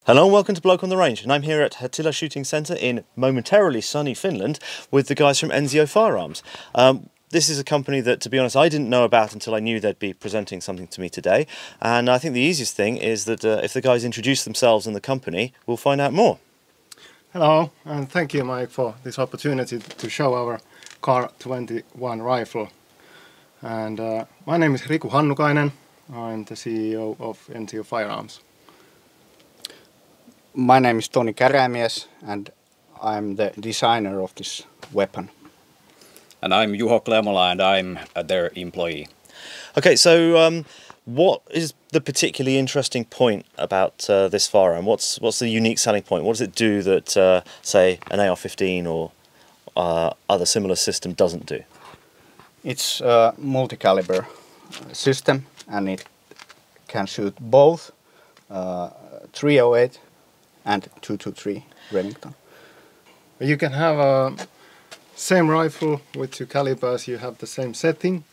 Hello and welcome to Bloke on the Range, and I'm here at Hattila Shooting Centre in momentarily sunny Finland with the guys from Ensio Firearms. This is a company that, to be honest, I didn't know about until I knew they'd be presenting something to me today, and I think the easiest thing is that if the guys introduce themselves and the company, we'll find out more. Hello, and thank you, Mike, for this opportunity to show our KAR-21 rifle. And my name is Riku Hannukainen. I'm the CEO of Ensio Firearms. My name is Toni Kärämies and I'm the designer of this weapon. And I'm Juho Klemola and I'm their employee. Okay, so what is the particularly interesting point about this firearm? What's the unique selling point? What does it do that, say, an AR-15 or other similar system doesn't do? It's a multicalibre system and it can shoot both 308 and 223 Remington. You can have a same rifle with two calibers. You have the same setting,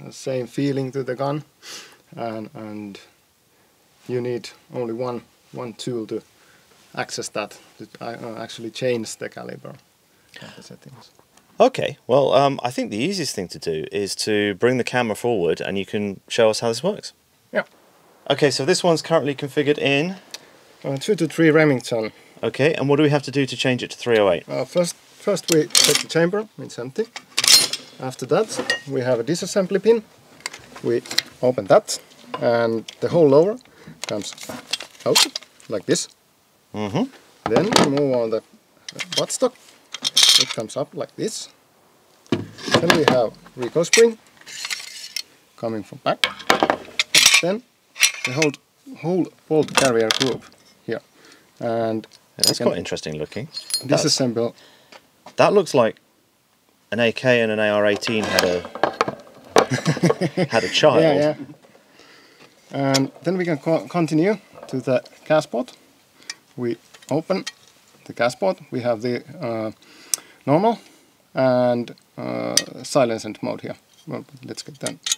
same feeling to the gun, and you need only one tool to access that, to actually change the caliber of the settings. Okay, well, I think the easiest thing to do is to bring the camera forward and you can show us how this works. Yeah. Okay, so this one's currently configured in 223 Remington. Okay, and what do we have to do to change it to 308? First we check the chamber, it's empty. After that we have a disassembly pin. We open that and the whole lower comes out like this. Then we move on the buttstock. It comes up like this. Then we have recoil spring coming from back. Then the whole bolt carrier group here. And that's quite interesting looking. Disassemble. That looks like an AK and an AR-18 had a child. Yeah. And then we can continue to the gas port. We open the gas port. We have the normal and silenced mode here. Well, let's get that.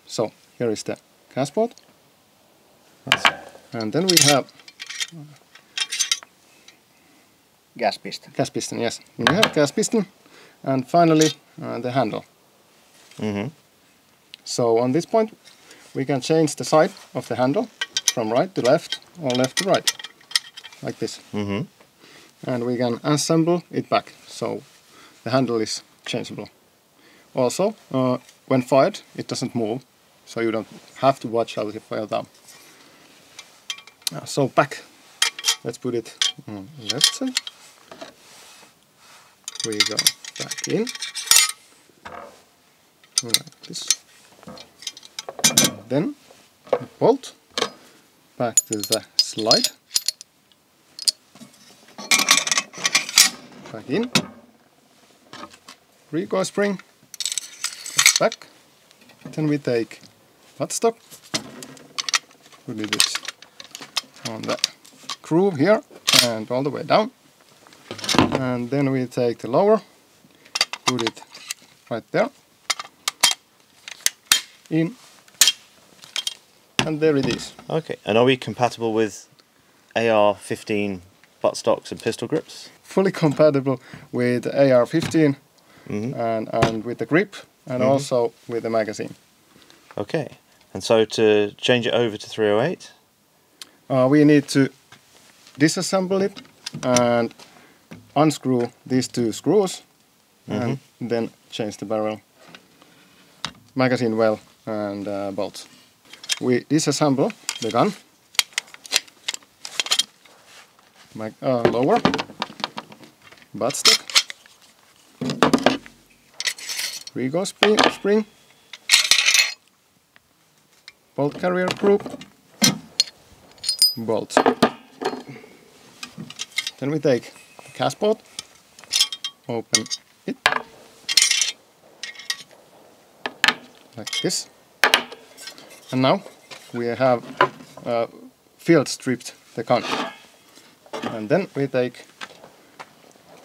So here is the gas port. And then we have gas piston. Gas piston, yes. We have gas piston, and finally the handle. So on this point, we can change the side of the handle from right to left or left to right, like this. And we can assemble it back, so the handle is changeable. Also, when fired, it doesn't move, so you don't have to watch how you fire down. So back, let's put it on the left side. We go back in, like this. And then bolt back to the slide. Back in. Recoil spring. Back. Then we take buttstock. Put it on the groove here and all the way down. And then we take the lower, put it right there, in, and there it is. Okay, and are we compatible with AR-15 buttstocks and pistol grips? Fully compatible with AR-15 and with the grip and also with the magazine. Okay, and so to change it over to 308? We need to disassemble it and unscrew these two screws and then change the barrel, magazine well and bolts. We disassemble the gun, lower, buttstock, recoil spring, bolt carrier group, bolts. Then we take the gas port, open it, like this. And now we have field stripped the gun. And then we take,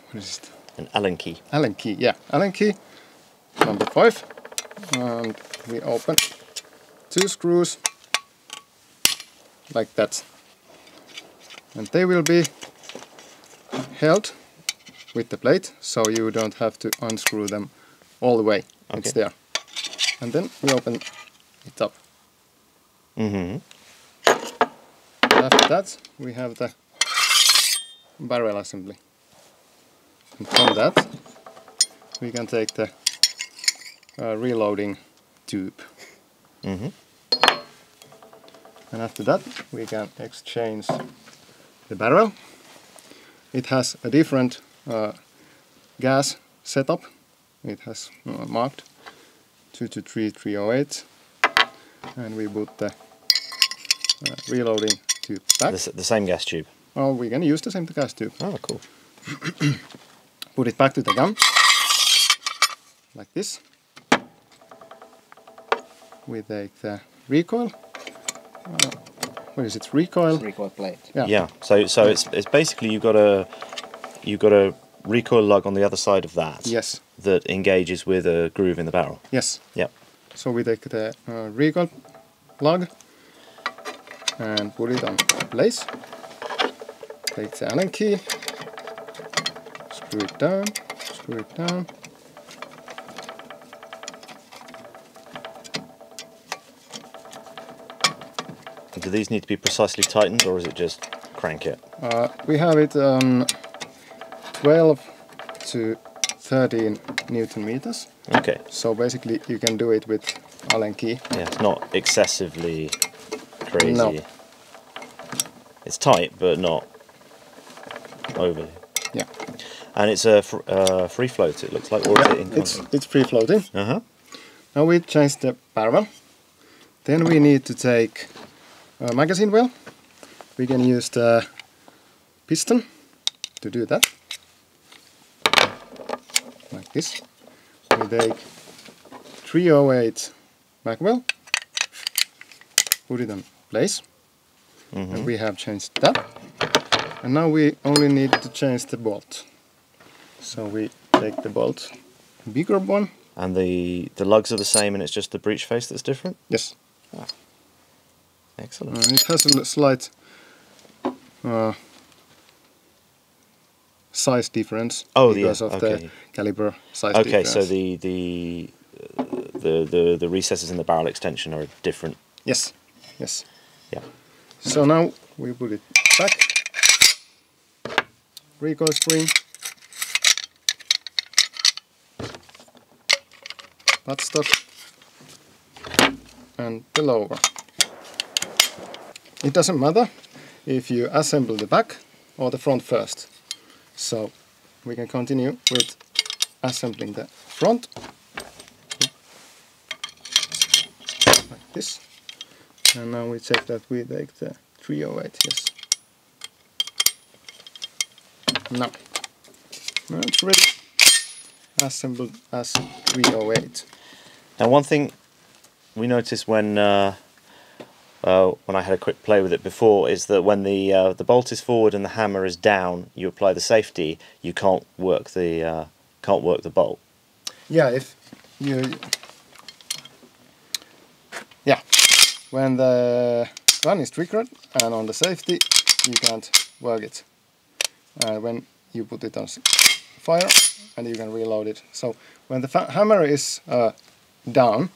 what is it? An Allen key. Allen key, yeah. Allen key, number 5. And we open 2 screws, like that. and they will be held with the plate, so you don't have to unscrew them all the way. Okay. It's there. And then we open it up. Mm-hmm. After that, we have the barrel assembly. And from that, we can take the reloading tube. Mm-hmm. And after that, we can exchange the barrel. It has a different gas setup. It has marked 223-308, and we put the reloading tube back. The same gas tube. Oh, we can use the same gas tube. Oh, cool. Put it back to the gun, like this. We take the recoil. What is it? Recoil. Recoil plate. Yeah. Yeah. So it's basically you've got a recoil lug on the other side of that. Yes. That engages with a groove in the barrel. Yes. Yep. So we take the recoil plug and put it on place. Take the Allen key. Screw it down. Screw it down. Do these need to be precisely tightened, or is it just crank it? We have it on 12 to 13 Newton meters. Okay. So basically you can do it with Allen key. Yeah, it's not excessively crazy. No. It's tight, but not overly. Yeah. And it's a free float, it looks like, or is it in contact? It's free floating. Uh-huh. Now we change the barrel. Then we need to take a magazine well. We can use the piston to do that. Like this. We take 308 mag well, put it on place, and we have changed that. And now we only need to change the bolt. So we take the bolt, bigger one. And the lugs are the same, and it's just the breech face that's different? Yes. Excellent. It has a slight size difference because of the caliber size difference. Okay, so the recesses in the barrel extension are different. Yes, yes. Yeah. So now we put it back. Recoil spring. Buttstock. And the lower. It doesn't matter if you assemble the back or the front first. So we can continue with assembling the front. Like this. And now we check that we take the 308, yes. Now it's ready. Assembled as 308. Now, one thing we noticed when I had a quick play with it before is that when the bolt is forward and the hammer is down, you apply the safety. You can't work the bolt. Yeah, if you when the gun is triggered and on the safety, you can't work it. When you put it on fire, and you can reload it. So when the hammer is down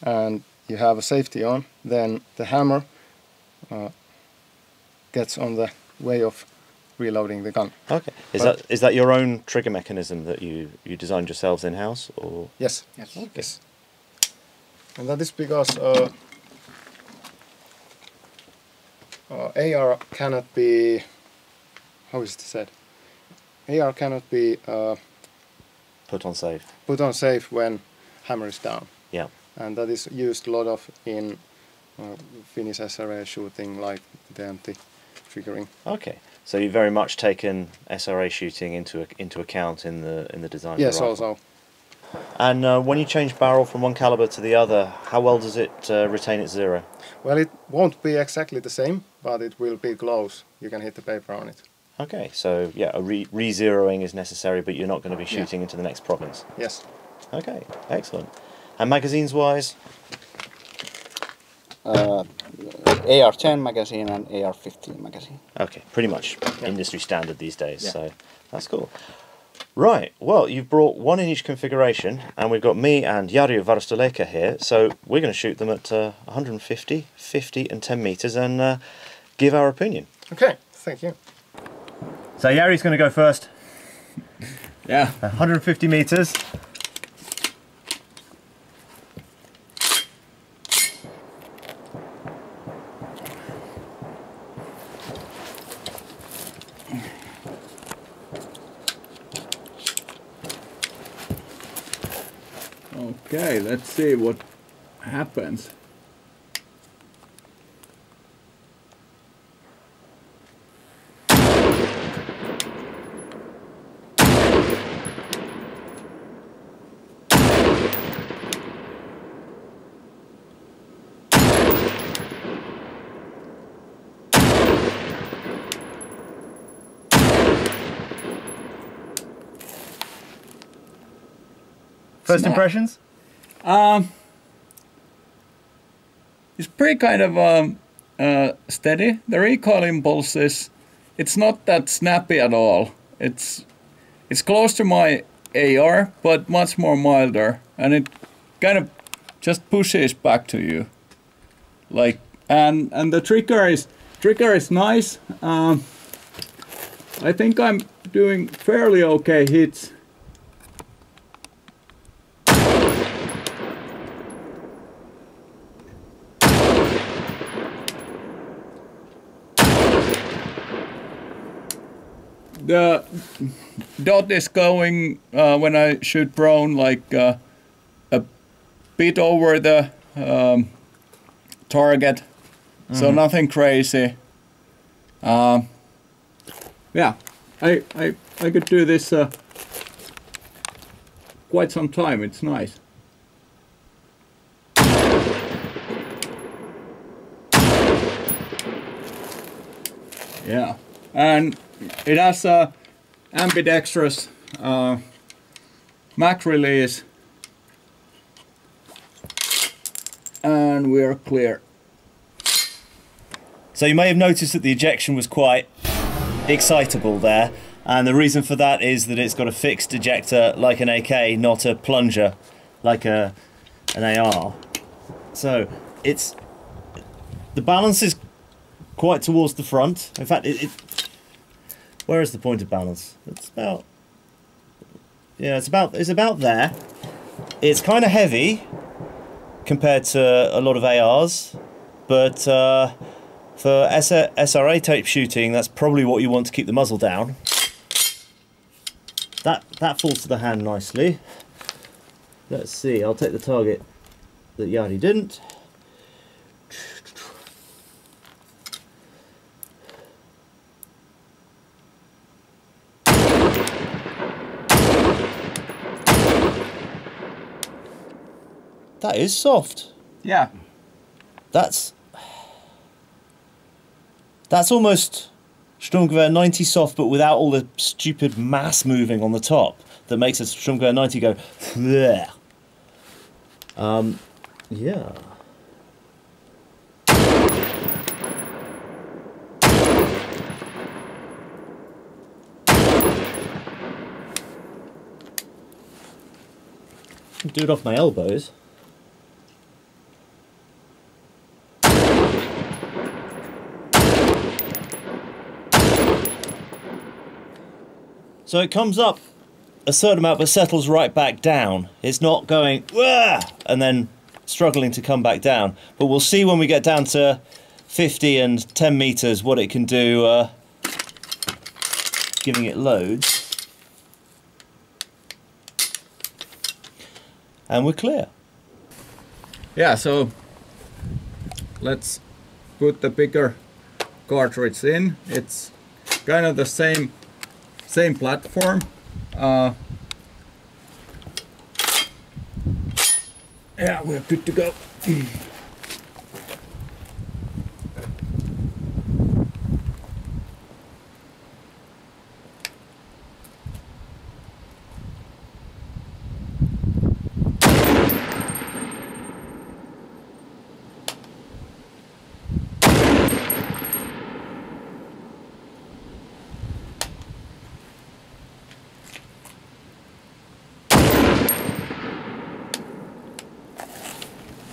and you have a safety on, then the hammer gets on the way of reloading the gun. Okay. Is that your own trigger mechanism that you designed yourselves in house, or? Yes. Yes. Okay. Yes. And that is because AR cannot be, how is it said? AR cannot be Put on safe. put on safe when hammer is down. Yeah. And that is used a lot of in Finnish SRA shooting, like the anti-triggering. Okay. So you've very much taken SRA shooting into account in the design. of the Yes, rifle. also. And when you change barrel from one caliber to the other, how well does it retain its zero? Well, it won't be exactly the same, but it will be close. You can hit the paper on it. Okay, so yeah, a re-zeroing is necessary, but you're not going to be shooting into the next province. Yes. Okay, excellent. And magazines-wise? AR-10 magazine and AR-15 magazine. Okay, pretty much industry standard these days, Yeah. so that's cool. Right, well, you've brought one in each configuration, and we've got me and Jari of Varusteleka here, so we're going to shoot them at 150, 50 and 10 metres and give our opinion. Okay, thank you. So Jari's going to go first. Yeah. 150 metres. Okay, let's see what happens. First impressions? It's pretty kind of steady. The recoil impulse it's not that snappy at all. It's close to my AR, but much more milder, and it kind of just pushes back to you. Like, and the trigger is nice. I think I'm doing fairly okay hits. The dot is going when I shoot prone like a bit over the target, so nothing crazy. Yeah, I could do this quite some time. It's nice. Yeah, and it has a ambidextrous mag release, and we're clear. So you may have noticed that the ejection was quite excitable there, and the reason for that is that it's got a fixed ejector like an AK, not a plunger like an AR. So the balance is quite towards the front. In fact, where is the point of balance? It's about, yeah, it's about there. It's kind of heavy compared to a lot of ARs, but for SRA tape shooting, that's probably what you want to keep the muzzle down. That falls to the hand nicely. Let's see, I'll take the target that Jari didn't. That is soft. Yeah. That's almost Sturmgewehr 90 soft, but without all the stupid mass moving on the top that makes a Sturmgewehr 90 go bleh. Yeah. Do it off my elbows. So it comes up a certain amount but settles right back down. It's not going wah! And then struggling to come back down. But we'll see when we get down to 50 and 10 meters what it can do giving it loads. And we're clear. Yeah, so let's put the bigger cartridge in. It's kind of the same platform. Yeah, we're good to go.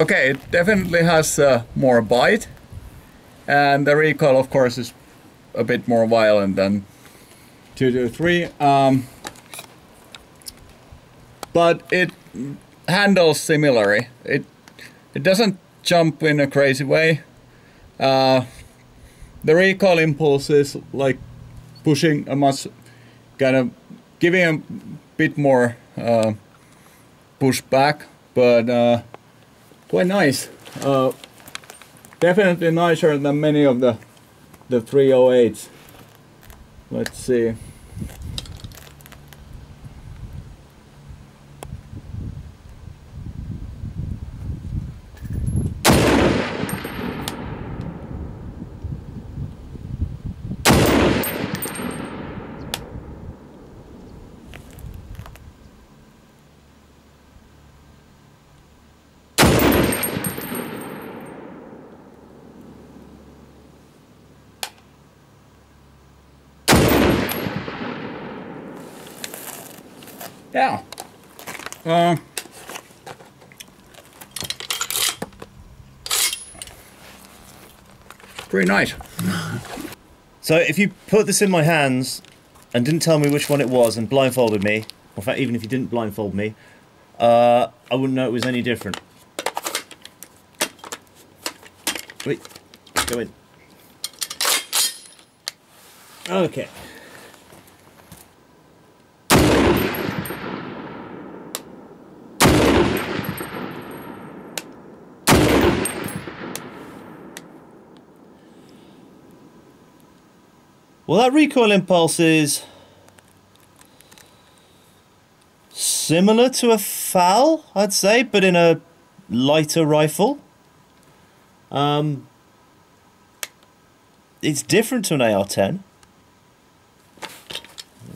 okay, it definitely has more bite, and the recoil, of course, is a bit more violent than 223. But it handles similarly. It doesn't jump in a crazy way. The recoil impulse is like pushing a much, kind of giving a bit more push back, but quite nice. Definitely nicer than many of the 308s. Let's see. Yeah. Pretty nice. So if you put this in my hands and didn't tell me which one it was and blindfolded me, or in fact even if you didn't blindfold me, I wouldn't know it was any different. Wait, go in. Okay. Well, that recoil impulse is similar to a FAL, I'd say, but in a lighter rifle. It's different to an AR-10.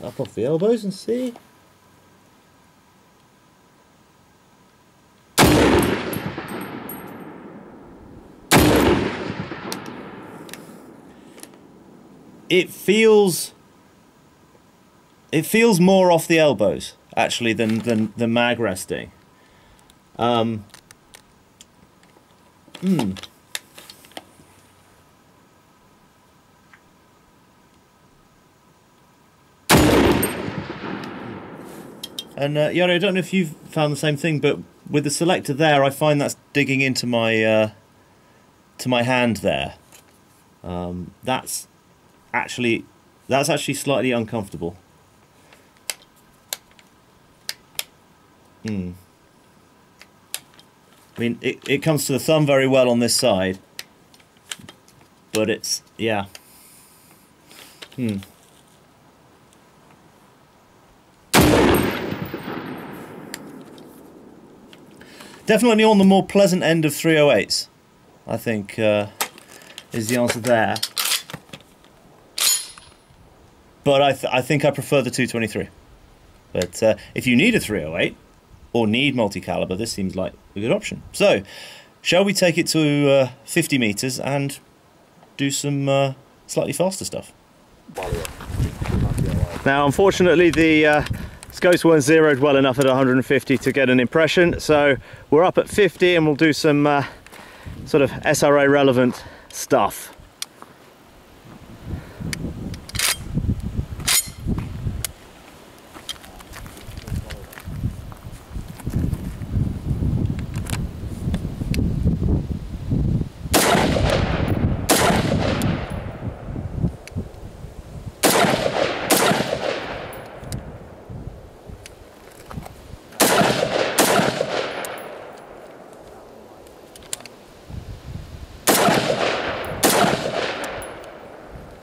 Up off the elbows and see. It feels more off the elbows actually than the mag resting. And Jari, I don't know if you've found the same thing, but with the selector there, I find that's digging into my hand there. That's actually slightly uncomfortable. I mean, it comes to the thumb very well on this side, but it's, yeah. Definitely on the more pleasant end of 308s, I think, is the answer there. But I think I prefer the 223. But if you need a 308 or need multi-caliber, this seems like a good option. So, shall we take it to 50 meters and do some slightly faster stuff? Now, unfortunately, the scopes weren't zeroed well enough at 150 to get an impression, so we're up at 50 and we'll do some sort of SRA relevant stuff.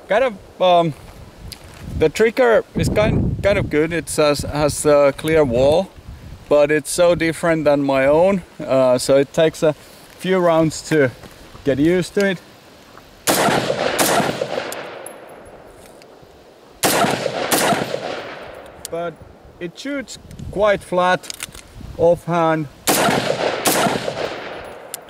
Kind of, the trigger is kind of good. It has a clear wall, but it's so different than my own, so it takes a few rounds to get used to it. But it shoots quite flat offhand.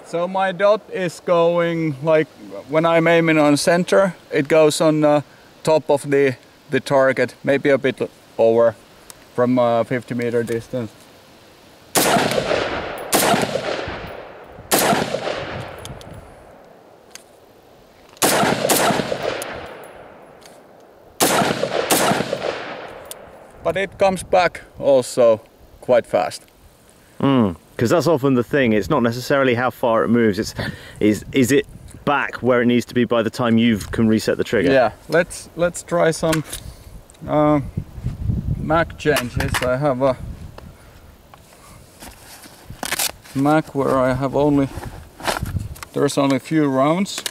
So my dot is going, like, when I'm aiming on center, it goes on top of the target, maybe a bit over from 50 meter distance. but it comes back also quite fast. Because that's often the thing. It's not necessarily how far it moves. It's is it back where it needs to be by the time you can reset the trigger. Yeah, let's try some mag changes. I have a mag where I have there's only a few rounds.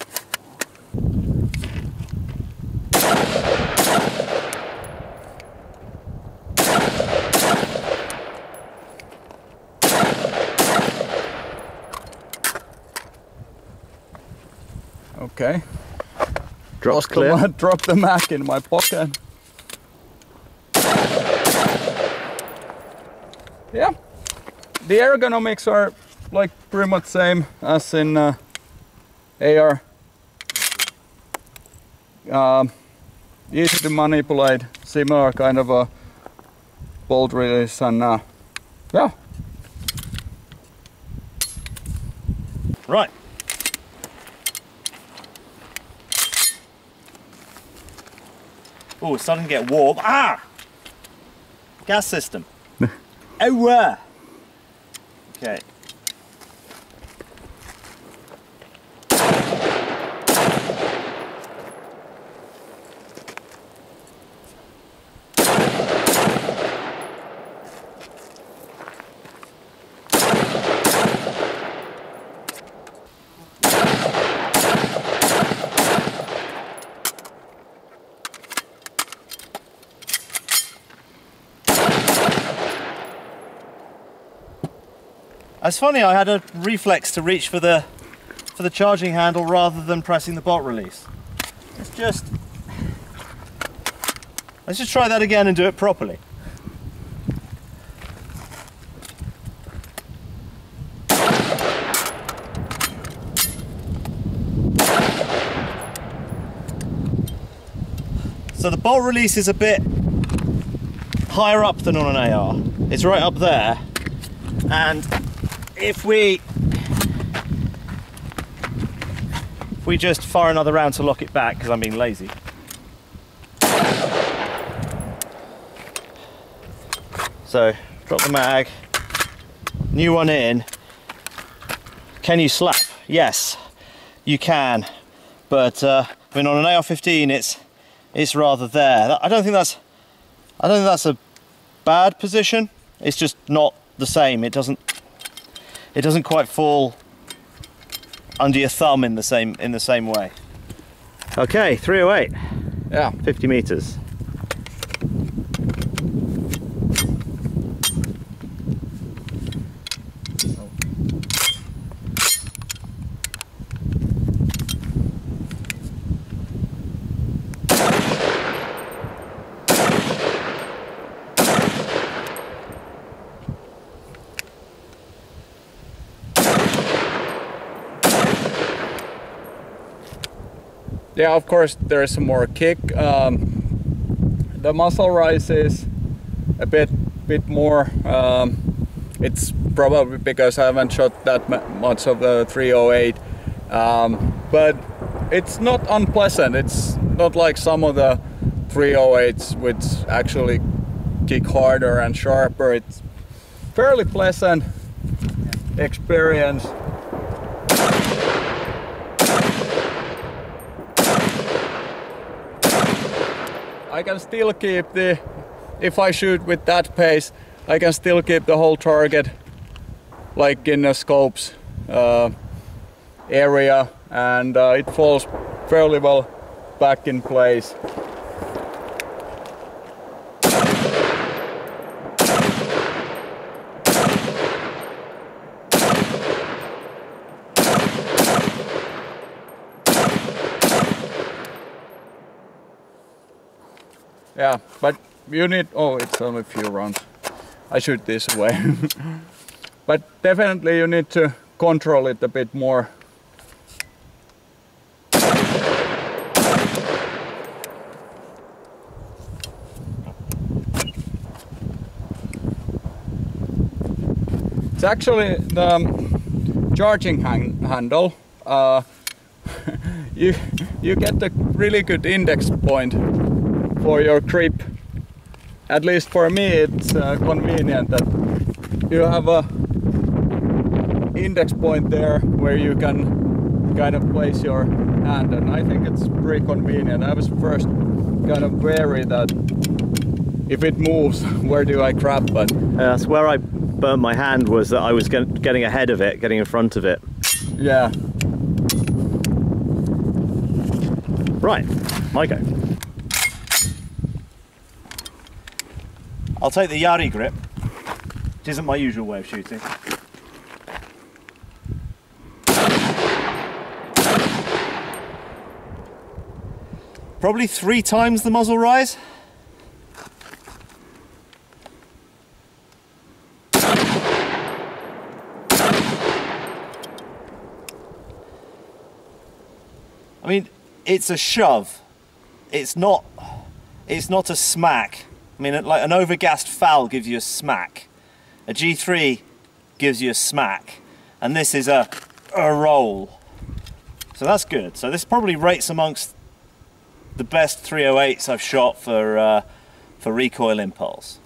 Okay. Drops clear. Drop the mag in my pocket. Yeah, the ergonomics are like pretty much same as in AR. Easy to manipulate, similar kind of a bolt release, and yeah. Right. Oh, it's starting to get warm. Ah! Gas system. Oh, okay. It's funny, I had a reflex to reach for the charging handle rather than pressing the BotR release. Let's just try that again and do it properly. So the BotR release is a bit higher up than on an AR. It's right up there, and if we just fire another round to lock it back, because I'm being lazy. So drop the mag, new one in. Can you slap? Yes, you can. But I mean, on an AR-15, it's rather there. I don't think that's a bad position. It's just not the same. It doesn't quite fall under your thumb in the same way. Okay, 308. Yeah, 50 meters. Yeah, of course there is some more kick. The muzzle rise is a bit more. It's probably because I haven't shot that much of the 308, but it's not unpleasant. It's not like some of the 308s which actually kick harder and sharper. It's fairly pleasant experience. I can still keep if I shoot with that pace, I can still keep the whole target like in the scopes area, and it falls fairly well back in place. Yeah, but you need, oh, it's only a few rounds. I shoot this way. But definitely you need to control it a bit more. It's actually the charging handle. You get a really good index point for your grip at least for me, it's convenient that you have a index point there where you can kind of place your hand, and I think it's pretty convenient. I was first kind of wary that if it moves, where do I grab? But that's where I burnt my hand, was that I was getting ahead of it, getting in front of it. yeah. Right, my go. I'll take the Jari grip, which isn't my usual way of shooting. Probably 3 times the muzzle rise. I mean, it's a shove. It's not a smack. I mean, like an overgassed foul gives you a smack. A G3 gives you a smack. And this is a roll. So that's good. So this probably rates amongst the best 308s I've shot for recoil impulse.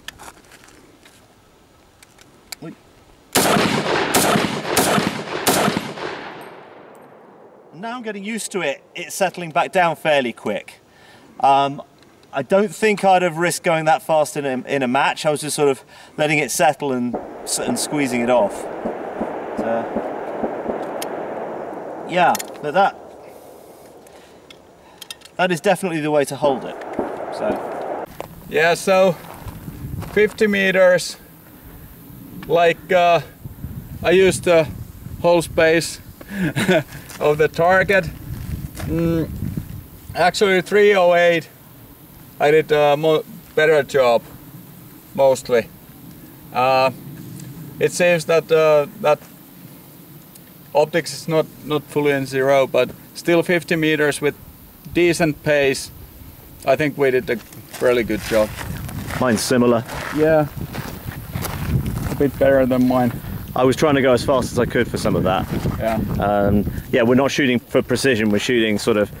Now I'm getting used to it, it's settling back down fairly quick. I don't think I'd have risked going that fast in a match. I was just sort of letting it settle and squeezing it off. Yeah, but that is definitely the way to hold it. So Yeah, so 50 meters, like I used the whole space of the target. Actually 308 I did a better job, mostly. It seems that that optics is not fully in zero, but still 50 meters with decent pace. I think we did a fairly good job. mine's similar. Yeah, a bit better than mine. I was trying to go as fast as I could for some of that. Yeah. Yeah, we're not shooting for precision, we're shooting sort of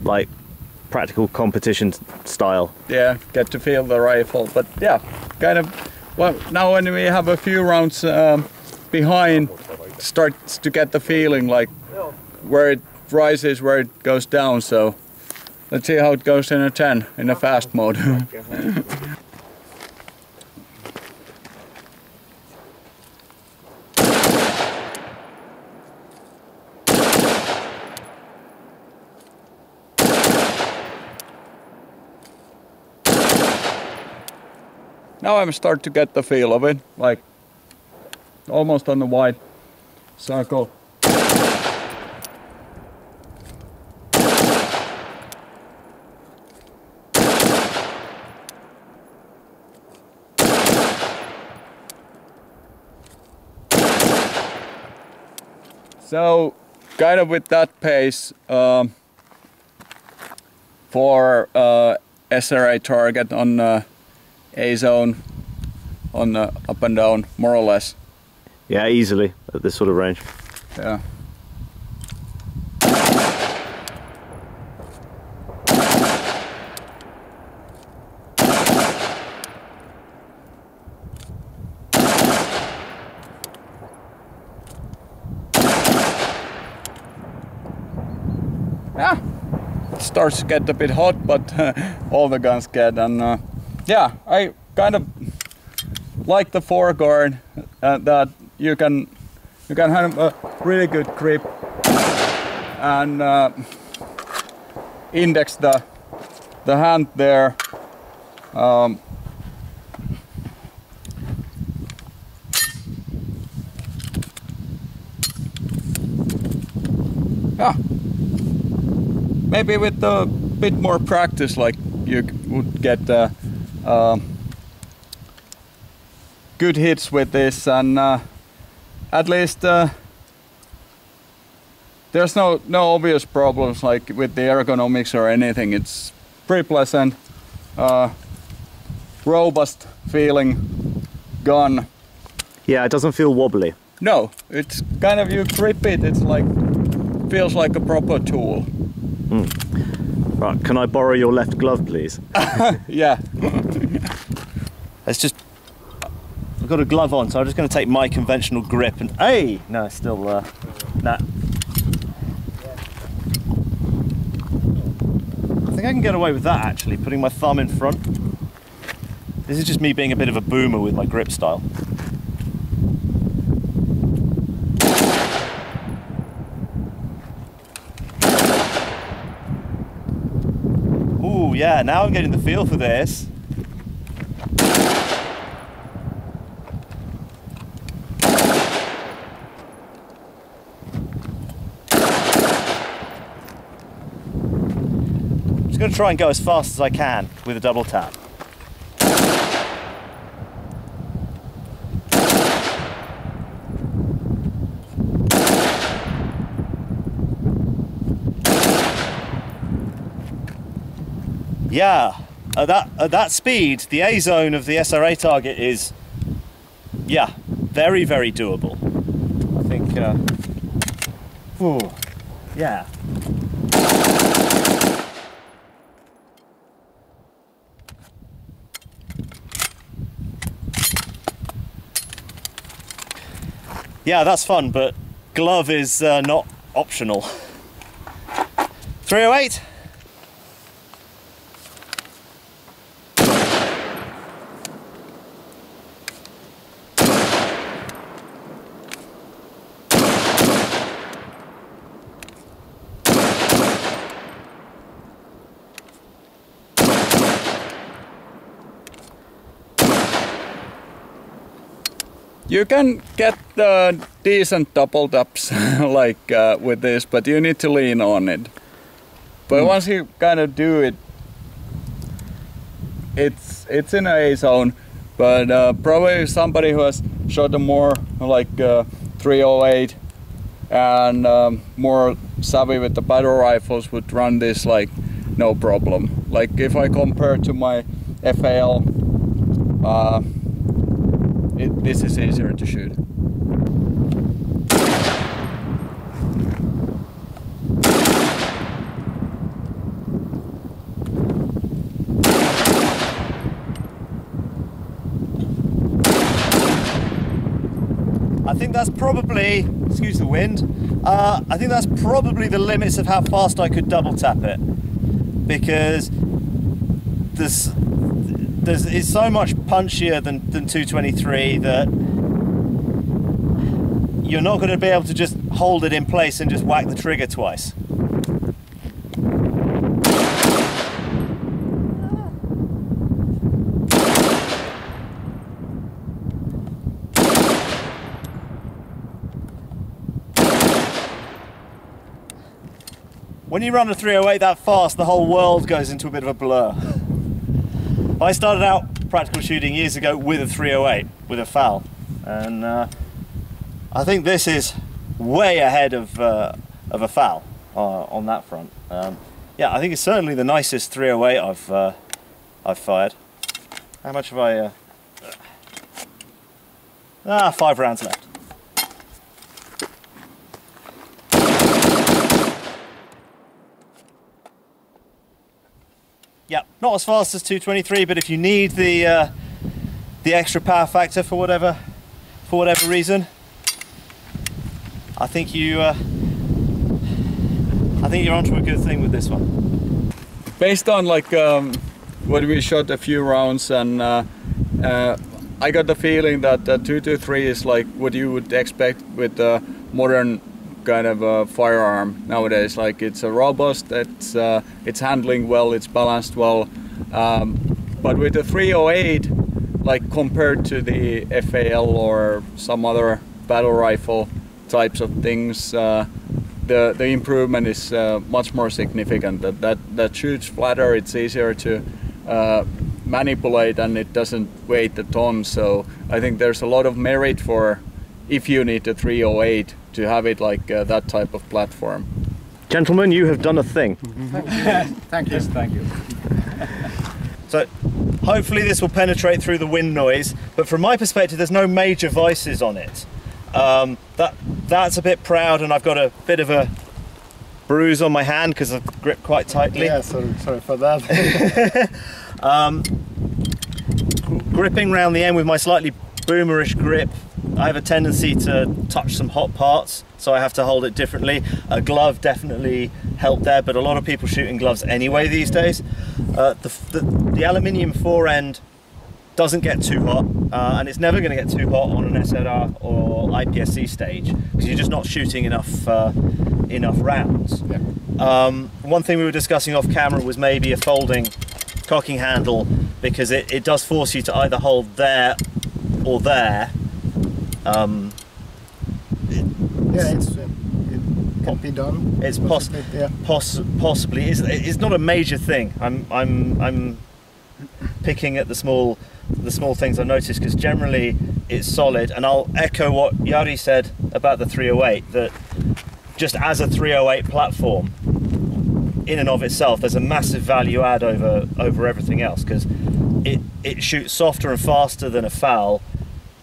like practical competition style. Yeah, get to feel the rifle, but yeah, kind of. Well, now when we have a few rounds behind, starts to get the feeling like where it rises, where it goes down. So let's see how it goes in a 10 in a fast mode. Now I'm starting to get the feel of it, like almost on the wide circle. So, kind of with that pace, for SRA target on A zone, on up and down, more or less. Yeah, easily at this sort of range. Yeah. Yeah, it starts to get a bit hot, but all the guns get, and yeah, I kind of like the foreguard that you can have a really good grip and index the hand there. Yeah, maybe with a bit more practice, like you would get good hits with this, and at least there's no obvious problems like with the ergonomics or anything. It's pretty pleasant, robust feeling gun. Yeah, it doesn't feel wobbly. No, it's kind of, you grip it, it's like, feels like a proper tool. Right, can I borrow your left glove, please? Yeah. It's just, I've got a glove on, so I'm just going to take my conventional grip and, hey! No, still, nah. I think I can get away with that actually, putting my thumb in front. This is just me being a bit of a boomer with my grip style. Ooh, yeah, now I'm getting the feel for this. I'm going to try and go as fast as I can with a double tap. Yeah, at that speed, the A zone of the SRA target is, yeah, very, very doable. I think, ooh, yeah. Yeah, that's fun, but glove is not optional. 308. You can get decent double taps like with this, but you need to lean on it. But once you kind of do it, it's in a zone. But probably somebody who has shot a more like 308 and more savvy with the battle rifles would run this like no problem. Like if I compare to my FAL, this is easier to shoot. I think that's probably, excuse the wind, I think that's probably the limits of how fast I could double tap it, because it's so much punchier than 223 that you're not going to be able to just hold it in place and just whack the trigger twice. When you run a 308 that fast, the whole world goes into a bit of a blur. I started out practical shooting years ago with a 308, with a FAL, and I think this is way ahead of a FAL on that front. Yeah, I think it's certainly the nicest 308 I've fired. How much have I? 5 rounds left. Yeah, not as fast as 223, but if you need the extra power factor for whatever reason, I think you're onto a good thing with this one. Based on like what we shot a few rounds, and I got the feeling that 223 is like what you would expect with the modern kind of a firearm nowadays. Like it's a robust, it's handling well, it's balanced well, but with the 308, like compared to the FAL or some other battle rifle types of things, the improvement is much more significant. That shoots flatter, it's easier to manipulate, and it doesn't weigh a ton. So I think there's a lot of merit for, if you need a 308, to have it like that type of platform. Gentlemen, you have done a thing. Thank you. Yes, thank you. So hopefully this will penetrate through the wind noise, but from my perspective there's no major vices on it. That's a bit proud, and I've got a bit of a bruise on my hand because I've gripped quite tightly. Yeah, sorry for that. gripping round the end with my slightly boomerish grip, I have a tendency to touch some hot parts, so I have to hold it differently. A glove definitely helped there, but a lot of people shoot in gloves anyway these days. The aluminium forend doesn't get too hot, and it's never going to get too hot on an SLR or IPSC stage because you're just not shooting enough rounds. Yeah. One thing we were discussing off camera was maybe a folding cocking handle, because it does force you to either hold there or there. It can be done. It's possibly. It's not a major thing. I'm picking at the small things I noticed, because generally it's solid. And I'll echo what Jari said about the 308, that just as a 308 platform in and of itself, there's a massive value add over everything else, because it shoots softer and faster than a FAL,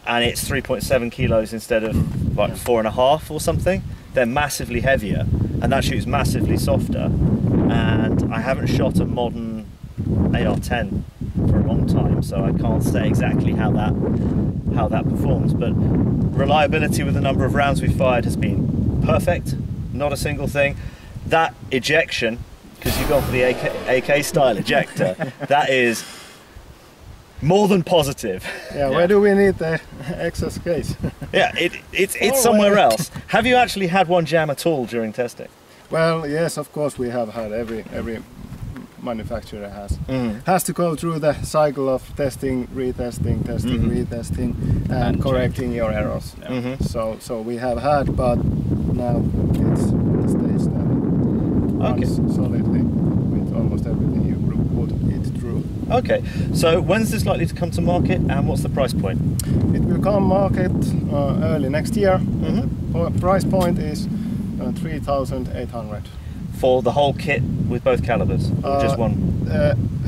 and it's 3.7 kilos instead of like 4.5 or something. They're massively heavier, and that shoots massively softer. And I haven't shot a modern AR-10 for a long time, so I can't say exactly how that performs. But reliability with the number of rounds we've fired has been perfect. Not a single thing. That ejection, because you've gone for the AK style ejector, that is more than positive. Yeah, where do we need the excess case? Yeah, it's somewhere else. Have you actually had one jam at all during testing? Well, yes, of course we have had. Every manufacturer has to go through the cycle of testing, retesting, testing, retesting, and correcting your errors. Yeah. So we have had, but now it's the stage that runs solidly with almost everything you put it through. Okay, so when's this likely to come to market, and what's the price point? It will come market early next year. The price point is 3,800. For the whole kit with both calibers, or just one?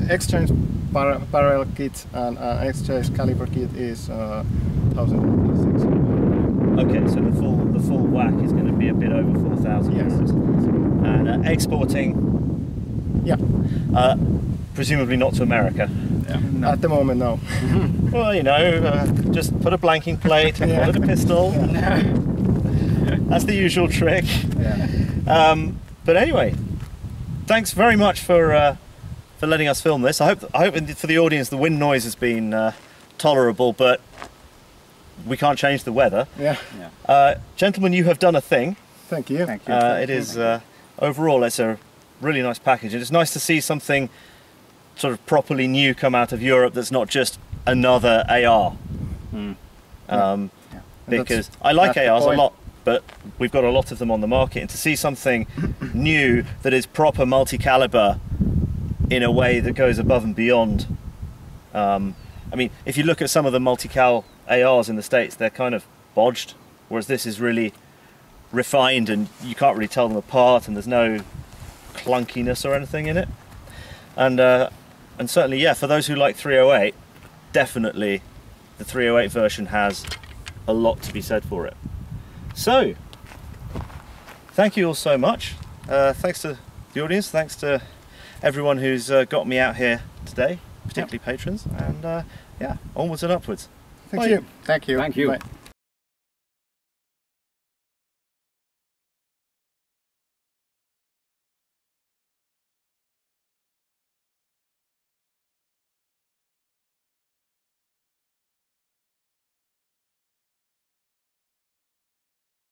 Exchange barrel kit and exchange caliber kit is 1,600. Okay, so the full whack is going to be a bit over 4,000. Yes. And exporting? Yeah. Presumably not to America. Yeah. No. At the moment, no. Well, you know, just put a blanking plate and call it a pistol. Yeah. That's the usual trick. Yeah. But anyway, thanks very much for letting us film this. I hope for the audience the wind noise has been tolerable, but we can't change the weather. Yeah. Gentlemen, you have done a thing. Thank you. Thank you. It is overall, it's a really nice package, and it's nice to see something sort of properly new come out of Europe that's not just another AR. Because I like ARs a lot, but we've got a lot of them on the market, and to see something new that is proper multi-caliber in a way that goes above and beyond. I mean, if you look at some of the multi-cal ARs in the States, they're kind of bodged, whereas this is really refined and you can't really tell them apart, and there's no clunkiness or anything in it. And certainly, yeah, for those who like 308, definitely the 308 version has a lot to be said for it. So, thank you all so much. Thanks to the audience, thanks to everyone who's got me out here today, particularly patrons, and yeah, onwards and upwards. Thank you. Thank you. Thank you. Bye.